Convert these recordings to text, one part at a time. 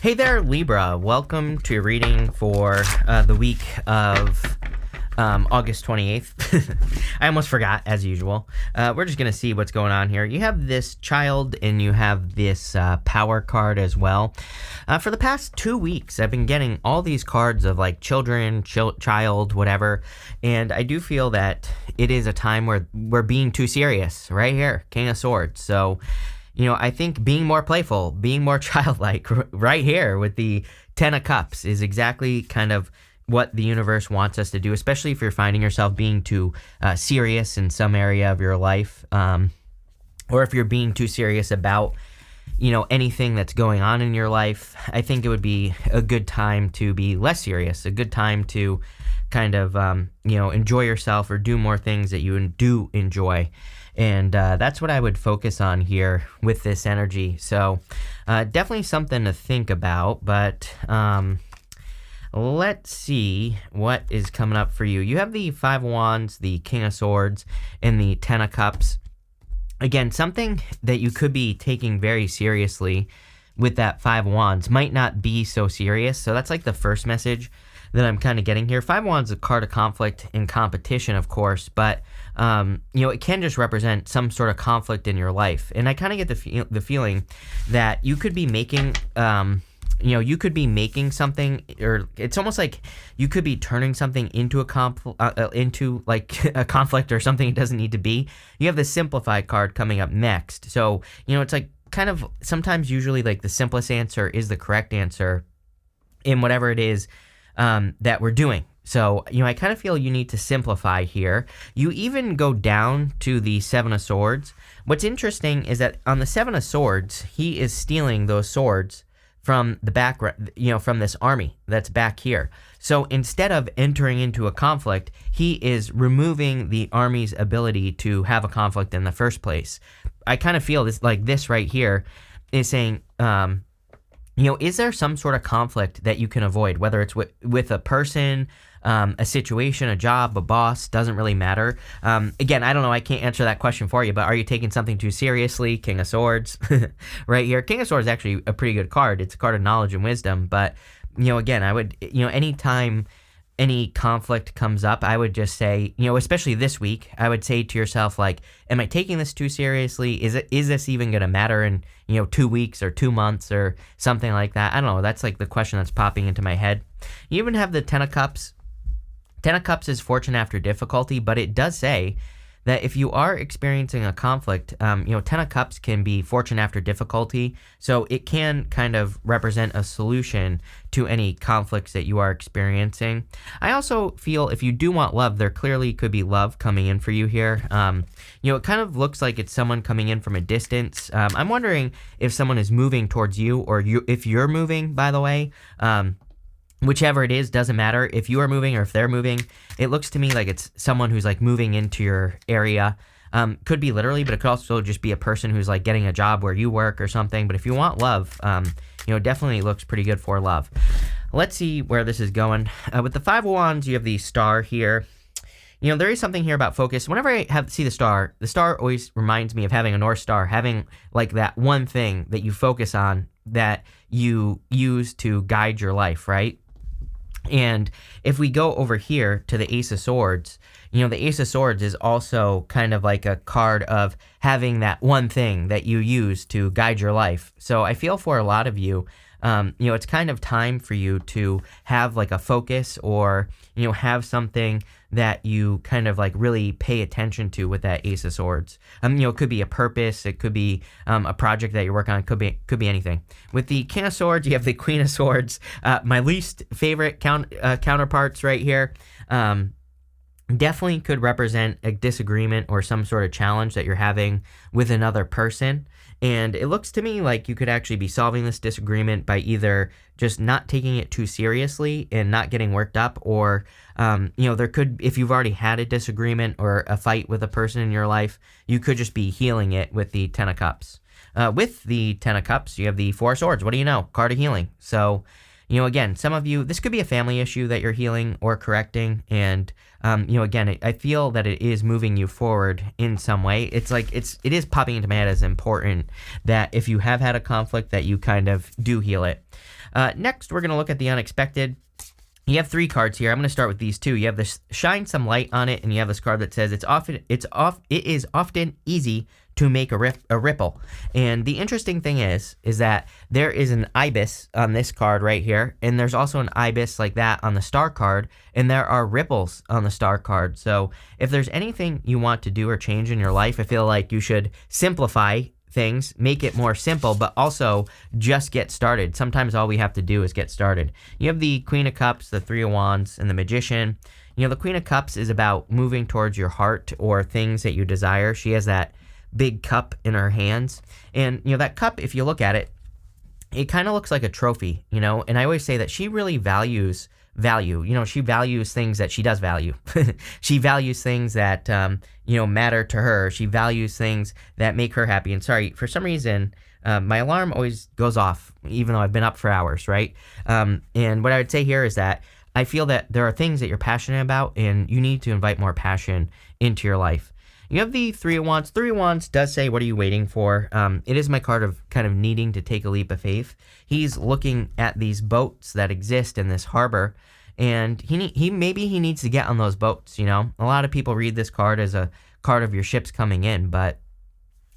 Hey there, Libra. Welcome to your reading for the week of August 28th. I almost forgot, as usual. We're just going to see what's going on here. You have this child and you have this power card as well. For the past 2 weeks, I've been getting all these cards of like children, child, whatever. And I do feel that it is a time where we're being too serious. Right here, King of Swords. So I think being more playful, being more childlike right here with the Ten of Cups is exactly kind of what the universe wants us to do, especially if you're finding yourself being too serious in some area of your life, or if you're being too serious about, anything that's going on in your life. I think it would be a good time to be less serious, a good time to kind of, enjoy yourself or do more things that you do enjoy. And that's what I would focus on here with this energy. So definitely something to think about, but let's see what is coming up for you. You have the Five of Wands, the King of Swords, and the Ten of Cups. Again, something that you could be taking very seriously with that Five of Wands might not be so serious. So that's like the first message that I'm kind of getting here. Five of Wands is a card of conflict and competition, of course, but it can just represent some sort of conflict in your life. And I kind of get the feeling that you could be making, something, or it's almost like you could be turning something into into like a conflict or something it doesn't need to be. You have the Simplified card coming up next. So, it's like kind of sometimes usually like the simplest answer is the correct answer in whatever it is that we're doing. So, I kind of feel you need to simplify here. You even go down to the Seven of Swords. What's interesting is that on the Seven of Swords, he is stealing those swords from the back, from this army that's back here. So instead of entering into a conflict, he is removing the army's ability to have a conflict in the first place. I kind of feel this right here is saying, is there some sort of conflict that you can avoid, whether it's with a person, a situation, a job, a boss, doesn't really matter. Again, I don't know, I can't answer that question for you, but are you taking something too seriously? King of Swords, right here. King of Swords is actually a pretty good card. It's a card of knowledge and wisdom, but, again, I would, anytime any conflict comes up, I would just say, especially this week, I would say to yourself, like, am I taking this too seriously? Is this even going to matter in, 2 weeks or 2 months or something like that? I don't know. That's like the question that's popping into my head. You even have the Ten of Cups. Ten of Cups is fortune after difficulty, but it does say that if you are experiencing a conflict, Ten of Cups can be fortune after difficulty, so it can kind of represent a solution to any conflicts that you are experiencing. I also feel if you do want love, there clearly could be love coming in for you here. It kind of looks like it's someone coming in from a distance. I'm wondering if someone is moving towards you, or if you're moving, by the way. Whichever it is, doesn't matter if you are moving or if they're moving. It looks to me like it's someone who's like moving into your area. Could be literally, but it could also just be a person who's like getting a job where you work or something. But if you want love, definitely looks pretty good for love. Let's see where this is going. With the Five of Wands, you have the Star here. There is something here about focus. Whenever I see the star always reminds me of having a North Star, having like that one thing that you focus on that you use to guide your life, right? And if we go over here to the Ace of Swords, the Ace of Swords is also kind of like a card of having that one thing that you use to guide your life. So I feel for a lot of you, it's kind of time for you to have like a focus, or, have something that you kind of like really pay attention to with that Ace of Swords. It could be a purpose, it could be a project that you're working on, it could be anything. With the King of Swords, you have the Queen of Swords, my least favorite counterparts right here. Definitely could represent a disagreement or some sort of challenge that you're having with another person. And it looks to me like you could actually be solving this disagreement by either just not taking it too seriously and not getting worked up, or, there could, if you've already had a disagreement or a fight with a person in your life, you could just be healing it with the Ten of Cups. With the Ten of Cups, you have the Four of Swords. What do you know? Card of healing. So, again, some of you, this could be a family issue that you're healing or correcting. And, again, I feel that it is moving you forward in some way. It's like, it is popping into my head as important that if you have had a conflict that you kind of do heal it. Next, we're going to look at the unexpected. You have 3 cards here. I'm going to start with these 2. You have this shine some light on it, and you have this card that says it is often easy to make a ripple. And the interesting thing is that there is an ibis on this card right here, and there's also an ibis like that on the star card, and there are ripples on the star card. So if there's anything you want to do or change in your life, I feel like you should simplify things, make it more simple, but also just get started. Sometimes all we have to do is get started. You have the Queen of Cups, the Three of Wands, and the Magician. You know, the Queen of Cups is about moving towards your heart or things that you desire. She has that big cup in her hands. And, you know, that cup, if you look at it, it kind of looks like a trophy, you know, and I always say that she really values value. You know, she values things that she does value. She values things that, you know, matter to her. She values things that make her happy. And sorry, for some reason, my alarm always goes off, even though I've been up for hours, right? And what I would say here is that I feel that there are things that you're passionate about, and you need to invite more passion into your life. You have the Three of Wands. Three of Wands does say, what are you waiting for? It is my card of kind of needing to take a leap of faith. He's looking at these boats that exist in this harbor, and maybe he needs to get on those boats, you know? A lot of people read this card as a card of your ships coming in, but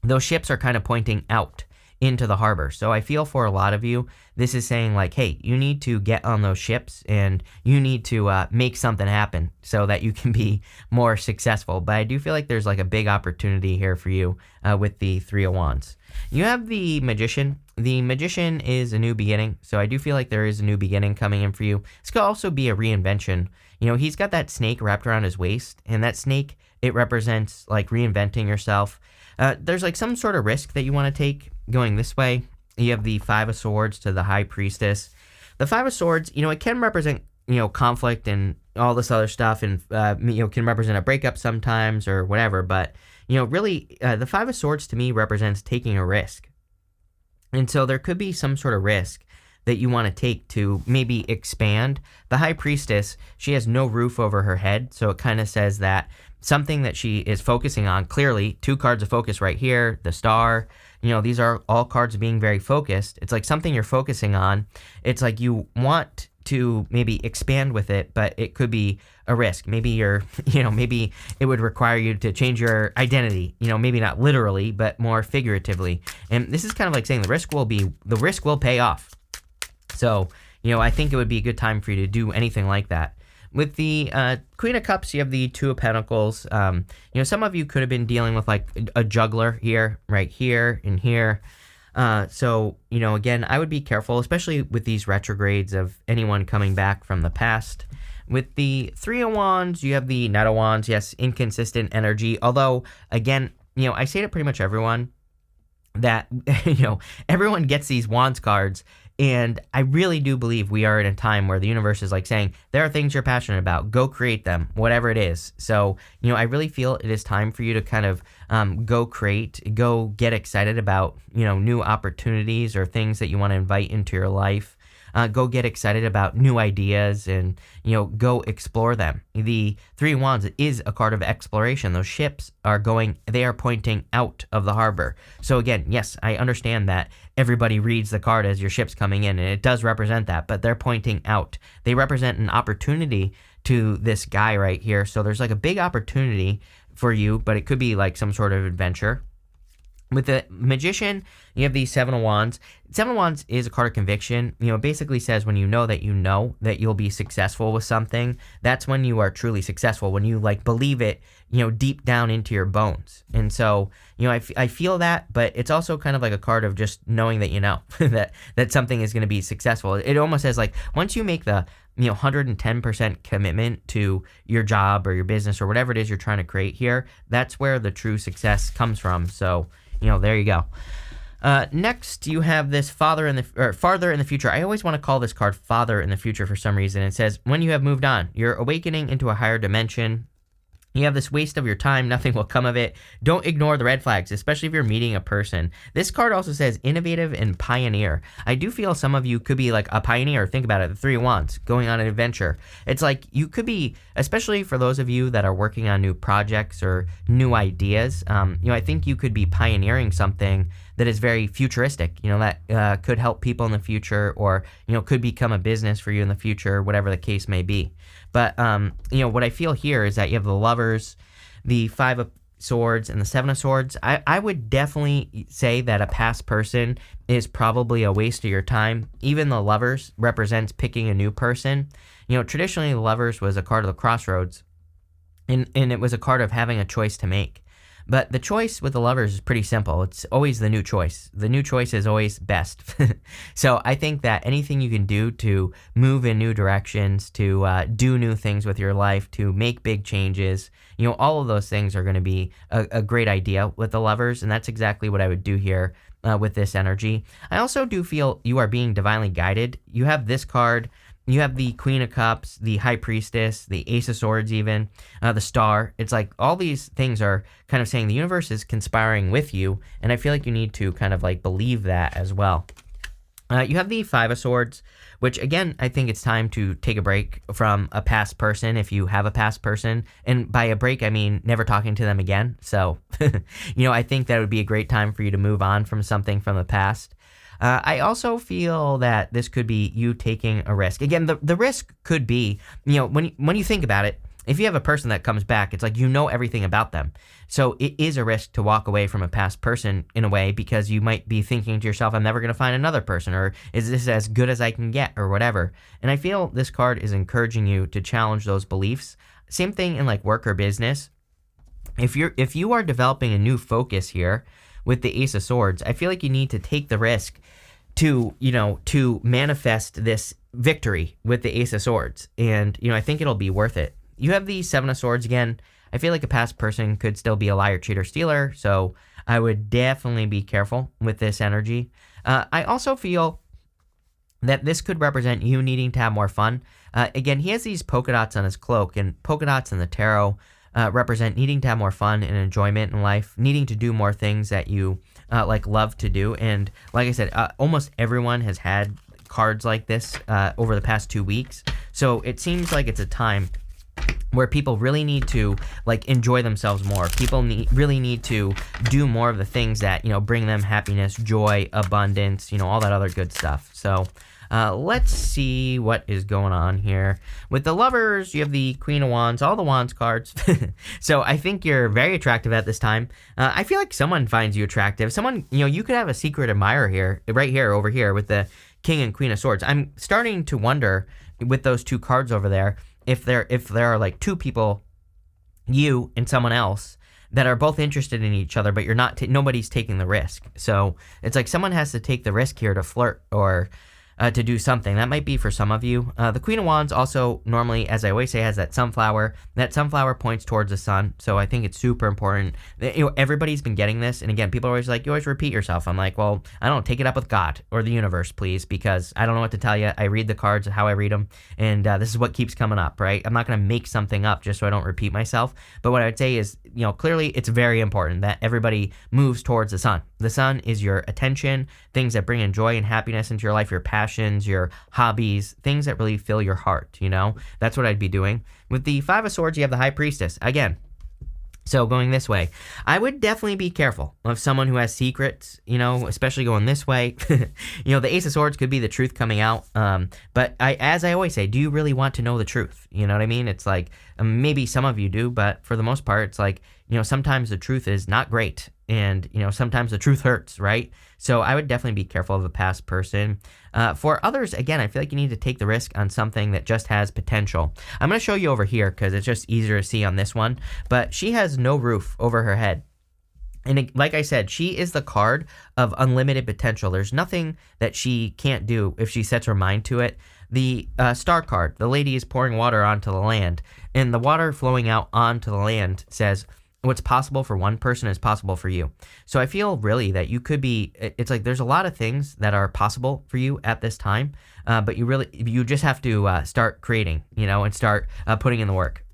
those ships are kind of pointing out into the harbor. So I feel for a lot of you, this is saying like, hey, you need to get on those ships and you need to make something happen so that you can be more successful. But I do feel like there's like a big opportunity here for you with the Three of Wands. You have the Magician. The Magician is a new beginning. So I do feel like there is a new beginning coming in for you. This could also be a reinvention. You know, he's got that snake wrapped around his waist, and that snake, it represents like reinventing yourself. There's like some sort of risk that you want to take going this way. You have the Five of Swords to the High Priestess. The Five of Swords, you know, it can represent, you know, conflict and all this other stuff, and, you know, can represent a breakup sometimes or whatever. But, you know, really, the Five of Swords to me represents taking a risk. And so there could be some sort of risk that you want to take to maybe expand. The High Priestess, she has no roof over her head, so it kind of says that something that she is focusing on, clearly, 2 cards of focus right here, the Star, you know, these are all cards being very focused. It's like something you're focusing on. It's like you want to maybe expand with it, but it could be a risk. Maybe you're, you know, maybe it would require you to change your identity, you know, maybe not literally, but more figuratively. And this is kind of like saying the risk will pay off. So, you know, I think it would be a good time for you to do anything like that. With the Queen of Cups, you have the Two of Pentacles. You know, some of you could have been dealing with like a juggler here, right here, and here. So, you know, again, I would be careful, especially with these retrogrades of anyone coming back from the past. With the Three of Wands, you have the Knight of Wands. Yes, inconsistent energy. Although, again, you know, I say to pretty much everyone that, you know, everyone gets these Wands cards. And I really do believe we are in a time where the universe is like saying, there are things you're passionate about, go create them, whatever it is. So, you know, I really feel it is time for you to kind of go create, go get excited about, you know, new opportunities or things that you want to invite into your life. Go get excited about new ideas and, you know, go explore them. The Three of Wands is a card of exploration. Those ships are they are pointing out of the harbor. So again, yes, I understand that everybody reads the card as your ship's coming in, and it does represent that, but they're pointing out. They represent an opportunity to this guy right here. So there's like a big opportunity for you, but it could be like some sort of adventure. With the Magician, you have the Seven of Wands. Seven of Wands is a card of conviction. You know, it basically says when you know that you'll be successful with something, that's when you are truly successful, when you like believe it, you know, deep down into your bones. And so, you know, I feel that, but it's also kind of like a card of just knowing that, you know, that something is going to be successful. It almost says like once you make the, you know, 110% commitment to your job or your business or whatever it is you're trying to create here, that's where the true success comes from. So, you know, there you go. Next, you have this farther in the future. I always want to call this card Father in the Future for some reason. It says, when you have moved on, you're awakening into a higher dimension. You have this waste of your time. Nothing will come of it. Don't ignore the red flags, especially if you're meeting a person. This card also says innovative and pioneer. I do feel some of you could be like a pioneer. Think about it. The Three of Wands, going on an adventure. It's like you could be, especially for those of you that are working on new projects or new ideas, you know, I think you could be pioneering something that is very futuristic, that could help people in the future, or, could become a business for you in the future, whatever the case may be. But, what I feel here is that you have the Lovers, the Five of Swords, and the Seven of Swords. I would definitely say that a past person is probably a waste of your time. Even the Lovers represents picking a new person. Traditionally, the Lovers was a card of the crossroads, and it was a card of having a choice to make. But the choice with the Lovers is pretty simple. It's always the new choice. The new choice is always best. So I think that anything you can do to move in new directions, to do new things with your life, to make big changes, all of those things are going to be a great idea with the Lovers. And that's exactly what I would do here with this energy. I also do feel you are being divinely guided. You have this card. You have the Queen of Cups, the High Priestess, the Ace of Swords even, the Star. It's like all these things are kind of saying the universe is conspiring with you, and I feel like you need to kind of like believe that as well. You have the Five of Swords, which again, I think it's time to take a break from a past person if you have a past person. And by a break, I mean never talking to them again. So, I think that would be a great time for you to move on from something from the past. I also feel that this could be you taking a risk. Again, the risk could be, when you think about it, if you have a person that comes back, it's like everything about them. So it is a risk to walk away from a past person in a way, because you might be thinking to yourself, I'm never going to find another person, or is this as good as I can get, or whatever. And I feel this card is encouraging you to challenge those beliefs. Same thing in like work or business. If you are developing a new focus here with the Ace of Swords, I feel like you need to take the risk to manifest this victory with the Ace of Swords. And, I think it'll be worth it. You have the Seven of Swords again. I feel like a past person could still be a liar, cheater, stealer. So I would definitely be careful with this energy. I also feel that this could represent you needing to have more fun. Again, he has these polka dots on his cloak, and polka dots in the tarot represent needing to have more fun and enjoyment in life, needing to do more things that you love to do. And like I said, almost everyone has had cards like this over the past 2 weeks. So it seems like it's a time where people really need to enjoy themselves more. People really need to do more of the things that bring them happiness, joy, abundance, all that other good stuff. So let's see what is going on here. With the Lovers, you have the Queen of Wands, all the Wands cards. So I think you're very attractive at this time. I feel like someone finds you attractive. Someone, you could have a secret admirer here, right here, over here with the King and Queen of Swords. I'm starting to wonder with those two cards over there, if there are like two people, you and someone else, that are both interested in each other, but you're not, nobody's taking the risk. So it's like someone has to take the risk here to flirt or to do something. That might be for some of you. The Queen of Wands also normally, as I always say, has that sunflower. That sunflower points towards the sun. So I think it's super important. Everybody's been getting this. And again, people are always like, you always repeat yourself. I'm like, well, I don't take it up with God or the universe, please, because I don't know what to tell you. I read the cards, how I read them. And this is what keeps coming up, right? I'm not going to make something up just so I don't repeat myself. But what I would say is, clearly it's very important that everybody moves towards the sun. The sun is your attention, things that bring in joy and happiness into your life, your passions, your hobbies, things that really fill your heart, That's what I'd be doing. With the Five of Swords, you have the High Priestess. Again, so going this way, I would definitely be careful of someone who has secrets, especially going this way. The Ace of Swords could be the truth coming out. But as I always say, do you really want to know the truth? You know what I mean? It's like, maybe some of you do, but for the most part, it's like, sometimes the truth is not great. And, sometimes the truth hurts, right? So I would definitely be careful of a past person. For others, again, I feel like you need to take the risk on something that just has potential. I'm going to show you over here because it's just easier to see on this one. But she has no roof over her head. And like I said, she is the card of unlimited potential. There's nothing that she can't do if she sets her mind to it. The Star card, the lady is pouring water onto the land. And the water flowing out onto the land says, what's possible for one person is possible for you. So I feel really that you could be, it's like there's a lot of things that are possible for you at this time, but you just have to start creating, and start putting in the work.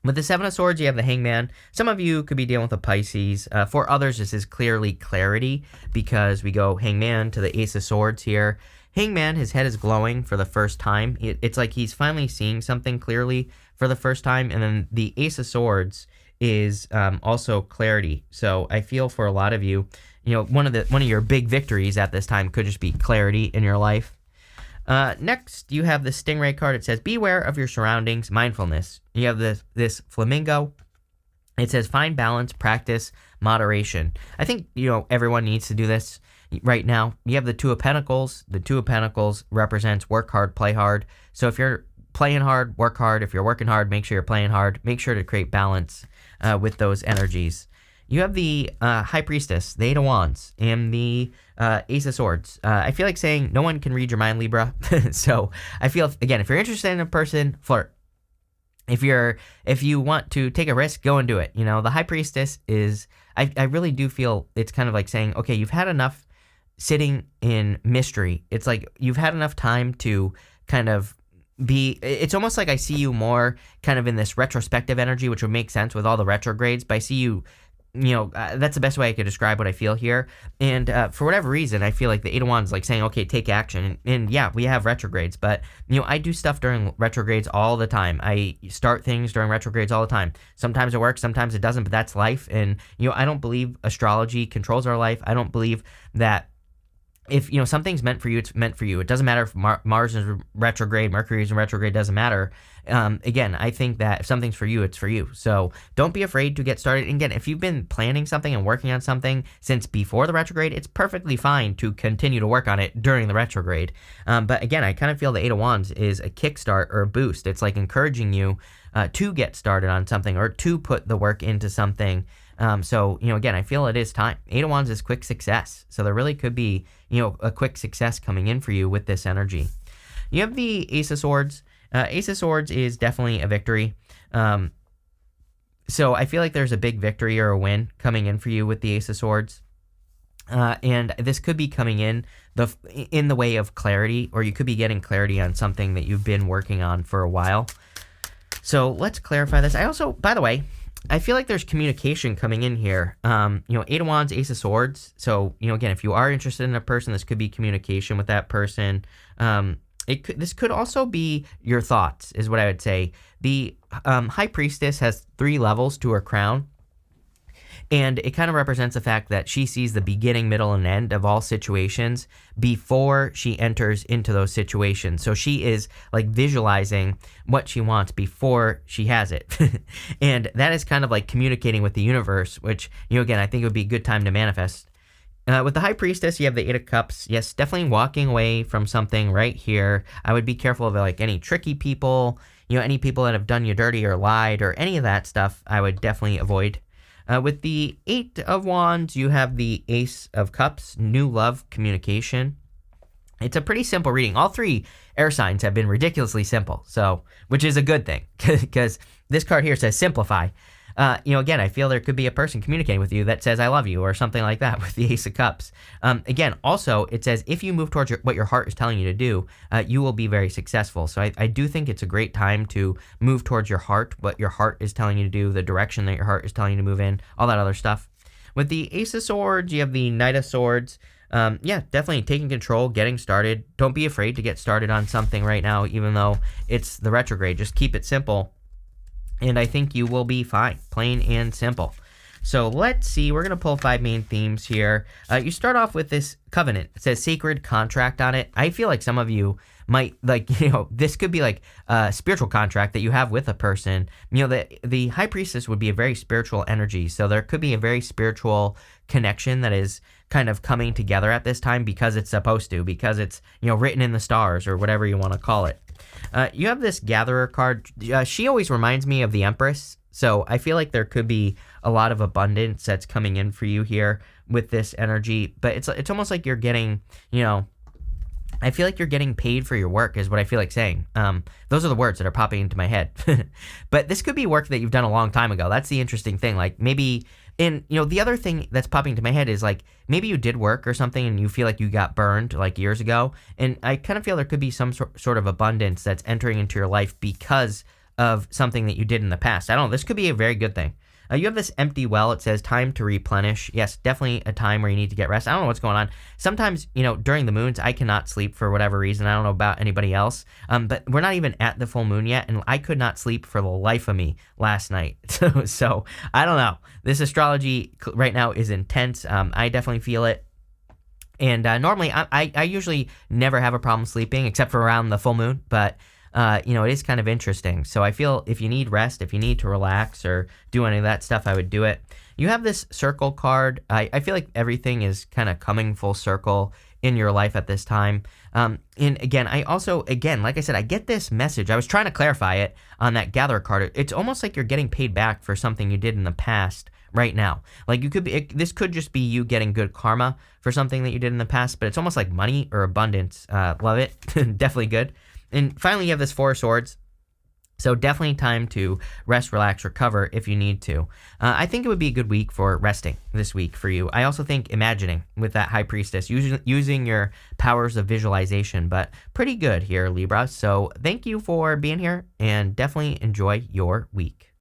With the Seven of Swords, you have the Hangman. Some of you could be dealing with a Pisces. For others, this is clearly clarity because we go Hangman to the Ace of Swords here. Hangman, his head is glowing for the first time. It's like he's finally seeing something clearly for the first time. And then the Ace of Swords is also clarity. So I feel for a lot of you, one of your big victories at this time could just be clarity in your life. Next, you have the Stingray card. It says, beware of your surroundings, mindfulness. You have this flamingo. It says, find balance, practice, moderation. I think, everyone needs to do this right now. You have the Two of Pentacles. The Two of Pentacles represents work hard, play hard. So if you're playing hard, work hard. If you're working hard, make sure you're playing hard. Make sure to create balance with those energies. You have the High Priestess, the Eight of Wands, and the Ace of Swords. I feel like saying no one can read your mind, Libra. So I feel, again, if you're interested in a person, flirt. If you want to take a risk, go and do it. The High Priestess is, I really do feel it's kind of like saying, okay, you've had enough sitting in mystery. It's like you've had enough time to kind of it's almost like I see you more kind of in this retrospective energy, which would make sense with all the retrogrades, but I see you, that's the best way I could describe what I feel here. And for whatever reason, I feel like the Eight of Wands is like saying, okay, take action. And yeah, we have retrogrades, but, I do stuff during retrogrades all the time. I start things during retrogrades all the time. Sometimes it works, sometimes it doesn't, but that's life. And, I don't believe astrology controls our life. I don't believe that if something's meant for you, it's meant for you. It doesn't matter if Mars is retrograde, Mercury is in retrograde, doesn't matter. Again, I think that if something's for you, it's for you. So don't be afraid to get started. And again, if you've been planning something and working on something since before the retrograde, it's perfectly fine to continue to work on it during the retrograde. But again, I kind of feel the Eight of Wands is a kickstart or a boost. It's like encouraging you to get started on something or to put the work into something. So, again, I feel it is time. Eight of Wands is quick success. So there really could be, a quick success coming in for you with this energy. You have the Ace of Swords. Ace of Swords is definitely a victory. So I feel like there's a big victory or a win coming in for you with the Ace of Swords. And this could be coming in the way of clarity, or you could be getting clarity on something that you've been working on for a while. So let's clarify this. I also, by the way, I feel like there's communication coming in here. Eight of Wands, Ace of Swords. So, again, if you are interested in a person, this could be communication with that person. This could also be your thoughts, is what I would say. The High Priestess has 3 levels to her crown. And it kind of represents the fact that she sees the beginning, middle, and end of all situations before she enters into those situations. So she is like visualizing what she wants before she has it. And that is kind of like communicating with the universe, which, again, I think it would be a good time to manifest. With the High Priestess, you have the Eight of Cups. Yes, definitely walking away from something right here. I would be careful of like any tricky people, any people that have done you dirty or lied or any of that stuff. I would definitely avoid. With the Eight of Wands, you have the Ace of Cups, new love, communication. It's a pretty simple reading. All 3 air signs have been ridiculously simple, which is a good thing, because this card here says simplify. Again, I feel there could be a person communicating with you that says, I love you, or something like that with the Ace of Cups. Again, also, it says, if you move towards what your heart is telling you to do, you will be very successful. So I do think it's a great time to move towards your heart, what your heart is telling you to do, the direction that your heart is telling you to move in, all that other stuff. With the Ace of Swords, you have the Knight of Swords. Yeah, definitely taking control, getting started. Don't be afraid to get started on something right now, even though it's the retrograde. Just keep it simple. And I think you will be fine, plain and simple. So let's see. We're going to pull 5 main themes here. You start off with this covenant. It says sacred contract on it. I feel like some of you might, this could be like a spiritual contract that you have with a person. The High Priestess would be a very spiritual energy. So there could be a very spiritual connection that is kind of coming together at this time because it's supposed to, because it's, written in the stars or whatever you want to call it. You have this Gatherer card. She always reminds me of the Empress. So I feel like there could be a lot of abundance that's coming in for you here with this energy. But it's almost like you're getting, I feel like you're getting paid for your work is what I feel like saying. Those are the words that are popping into my head. But this could be work that you've done a long time ago. That's the interesting thing. Like maybe, and the other thing that's popping into my head is like maybe you did work or something and you feel like you got burned like years ago. And I kind of feel there could be some sort of abundance that's entering into your life because of something that you did in the past. I don't know. This could be a very good thing. You have this empty well. It says time to replenish. Yes, definitely a time where you need to get rest. I don't know what's going on. Sometimes, during the moons, I cannot sleep for whatever reason. I don't know about anybody else. But we're not even at the full moon yet, and I could not sleep for the life of me last night. So I don't know. This astrology right now is intense. I definitely feel it. And normally, I usually never have a problem sleeping except for around the full moon. But it is kind of interesting. So I feel if you need rest, if you need to relax or do any of that stuff, I would do it. You have this circle card. I feel like everything is kind of coming full circle in your life at this time. And again, like I said, I get this message. I was trying to clarify it on that gatherer card. It's almost like you're getting paid back for something you did in the past right now. Like this could just be you getting good karma for something that you did in the past, but it's almost like money or abundance. Love it. Definitely good. And finally, you have this Four of Swords. So definitely time to rest, relax, recover if you need to. I think it would be a good week for resting this week for you. I also think imagining with that High Priestess, using your powers of visualization, but pretty good here, Libra. So thank you for being here and definitely enjoy your week.